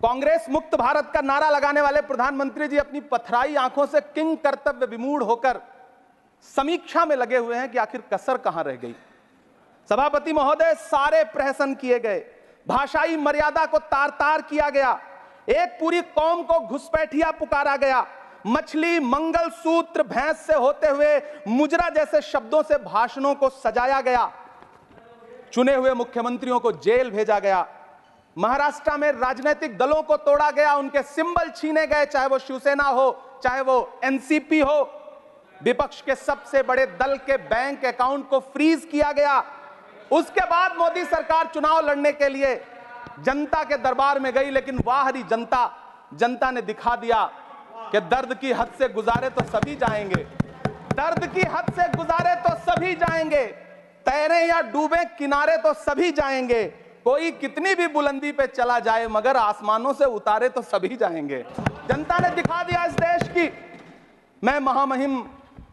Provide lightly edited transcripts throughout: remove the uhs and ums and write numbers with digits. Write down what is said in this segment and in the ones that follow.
कांग्रेस मुक्त भारत का नारा लगाने वाले प्रधानमंत्री जी अपनी पथराई आंखों से किंग कर्तव्य विमूढ़ होकर समीक्षा में लगे हुए हैं कि आखिर कसर कहां रह गई। सभापति महोदय, सारे प्रहसन किए गए, भाषाई मर्यादा को तार तार किया गया, एक पूरी कौम को घुसपैठिया पुकारा गया, मछली, मंगल सूत्र, भैंस से होते हुए मुजरा जैसे शब्दों से भाषणों को सजाया गया, चुने हुए मुख्यमंत्रियों को जेल भेजा गया, महाराष्ट्र में राजनीतिक दलों को तोड़ा गया, उनके सिंबल छीने गए, चाहे वो शिवसेना हो चाहे वो एनसीपी हो, विपक्ष के सबसे बड़े दल के बैंक अकाउंट को फ्रीज किया गया। उसके बाद मोदी सरकार चुनाव लड़ने के लिए जनता के दरबार में गई, लेकिन वाह री जनता ने दिखा दिया कि दर्द की हद से गुजारे तो सभी जाएंगे, दर्द की हद से गुजारे तो सभी जाएंगे, तैरे या डूबे किनारे तो सभी जाएंगे, कोई कितनी भी बुलंदी पे चला जाए मगर आसमानों से उतारे तो सभी जाएंगे। जनता ने दिखा दिया इस देश की। मैं महामहिम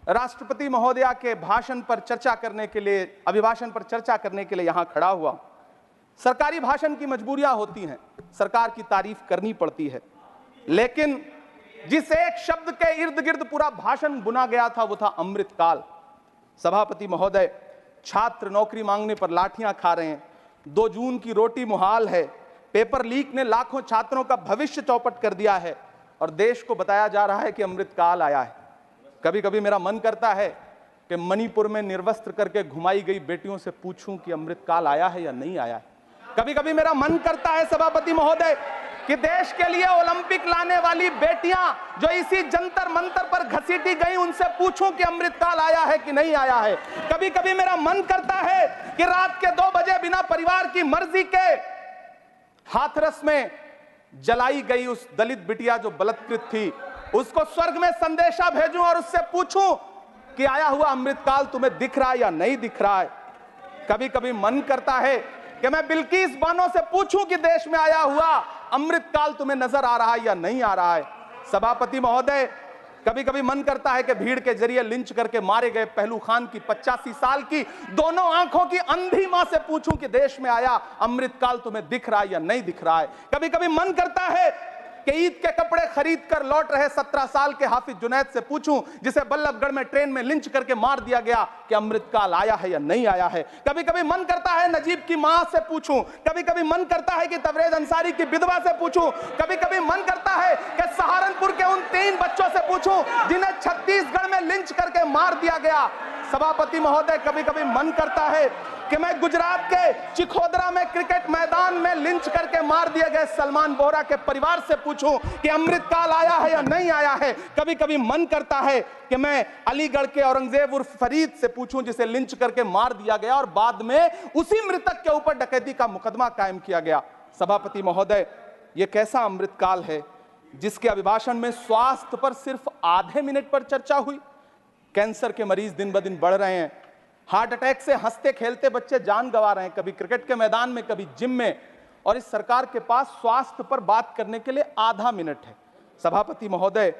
राष्ट्रपति महोदया के भाषण पर चर्चा करने के लिए, अभिभाषण पर चर्चा करने के लिए यहां खड़ा हुआ। सरकारी भाषण की मजबूरियां होती हैं, सरकार की तारीफ करनी पड़ती है, लेकिन जिस एक शब्द के इर्द गिर्द पूरा भाषण बुना गया था वो था अमृतकाल। सभापति महोदय, छात्र नौकरी मांगने पर लाठियां खा रहे हैं, 2 जून की रोटी मुहाल है, पेपर लीक ने लाखों छात्रों का भविष्य चौपट कर दिया है और देश को बताया जा रहा है कि अमृतकाल आया है। कभी कभी मेरा मन करता है कि मणिपुर में निर्वस्त्र करके घुमाई गई बेटियों से पूछूं कि अमृतकाल आया है या नहीं आया है। कभी कभी मेरा मन करता है सभापति महोदय कि देश के लिए ओलंपिक लाने वाली बेटियां जो इसी जंतर मंतर पर घसीटी गई उनसे पूछूं कि अमृतकाल आया है कि नहीं आया है। कभी कभी मेरा मन करता है कि रात के 2 बजे बिना परिवार की मर्जी के हाथरस में जलाई गई उस दलित बिटिया जो बलात्कृत थी, उसको स्वर्ग में संदेशा भेजूं और उससे पूछूं कि आया हुआ अमृतकाल तुम्हें दिख रहा है या नहीं दिख रहा है। कभी कभी मन करता है कि मैं बिल्किस बानो से पूछूं कि देश में आया हुआ अमृतकाल तुम्हें नजर आ रहा है या नहीं आ रहा है। सभापति महोदय, कभी कभी मन करता है कि भीड़ के जरिए लिंच करके मारे गए पहलू खान की 85 साल की दोनों आंखों की अंधी मां से पूछूं कि देश में आया अमृतकाल तुम्हें दिख रहा है या नहीं दिख रहा है। कभी कभी मन करता है कि ईद के कपड़े खरीद कर लौट रहे 17 साल के हाफिज जुनैद से पूछूं, जिसे बल्लभगढ़ में ट्रेन में लिंच करके मार दिया गया, कि अमृतकाल आया है या नहीं आया है। कभी कभी मन करता है नजीब की मां से पूछूं, कभी कभी मन करता है कि तबरेज अंसारी की विधवा से पूछूं, कभी कभी मन करता है कि सहारनपुर के उन 3 बच्चों से पूछूं जिन्हें छत्तीसगढ़ में लिंच करके मार दिया गया। सभापति महोदय, कभी कभी मन करता है कि मैं गुजरात के चिखोदरा में क्रिकेट मैदान में लिंच करके मार दिए गए सलमान बोहरा के परिवार से पूछूं कि अमृतकाल आया है या नहीं आया है। कभी कभी मन करता है कि मैं अलीगढ़ के औरंगजेब उर्फ फरीद से पूछूं जिसे लिंच करके मार दिया गया और बाद में उसी मृतक के ऊपर डकैती का मुकदमा कायम किया गया। सभापति महोदय, यह कैसा अमृतकाल है जिसके अभिभाषण में स्वास्थ्य पर सिर्फ आधे मिनट पर चर्चा हुई। कैंसर के मरीज दिन ब दिन बढ़ रहे हैं, हार्ट अटैक से हंसते खेलते बच्चे जान गंवा रहे हैं, कभी क्रिकेट के मैदान में कभी जिम में, और इस सरकार के पास स्वास्थ्य पर बात करने के लिए आधा मिनट है। सभापति महोदय,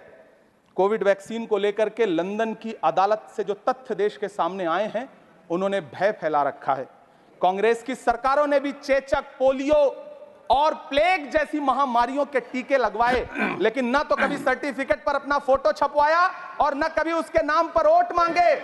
कोविड वैक्सीन को लेकर के लंदन की अदालत से जो तथ्य देश के सामने आए हैं उन्होंने भय फैला रखा है। कांग्रेस की सरकारों ने भी चेचक, पोलियो और प्लेग जैसी महामारियों के टीके लगवाए, लेकिन ना तो कभी सर्टिफिकेट पर अपना फोटो छपवाया और ना कभी उसके नाम पर वोट मांगे।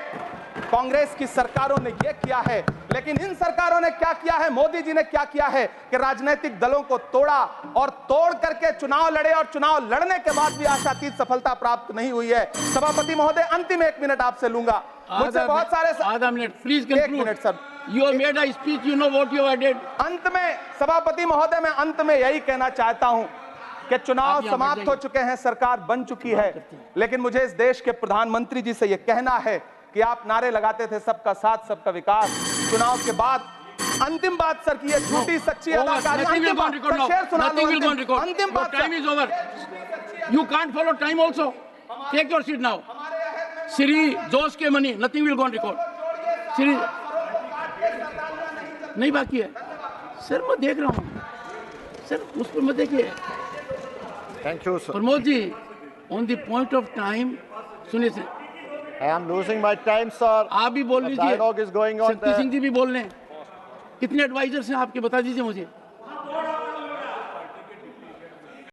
कांग्रेस की सरकारों ने यह किया है, लेकिन इन सरकारों ने क्या किया है, मोदी जी ने क्या किया है कि राजनीतिक दलों को तोड़ा और तोड़ करके चुनाव लड़े, और चुनाव लड़ने के बाद भी आशातीत सफलता प्राप्त नहीं हुई है। सभापति महोदय, अंतिम 1 मिनट आपसे लूंगा, मुझसे बहुत सारे आधा minute please. 1 minute sir. You have made a speech, you know what you have did. अंत में सभापति महोदय, मैं अंत में यही कहना चाहता हूं कि चुनाव समाप्त हो चुके हैं, सरकार बन चुकी है, लेकिन मुझे इस देश के प्रधानमंत्री जी से यह कहना है कि आप नारे लगाते थे सबका साथ सबका विकास, चुनाव के बाद अंतिम बात सर की ये झूठी सच्ची अदाकारी, अंतिम बात शेर सुना लो, अंतिम बात, time is over, you can't follow time also, take your seat now. Shri Jose K Mani, nothing will go on record. Shri नहीं बाकी है सर, मैं देख रहा हूँ सर, उस पर मत देखिए। Thank you sir. Pramod ji, on the point of time सुनिए sir. I am losing my time sir. आप भी बोल लीजिए, dialogue is going on. Shakti Singh ji भी बोल रहे हैं। कितने एडवाइजर्स हैं आपके, बता दीजिए मुझे।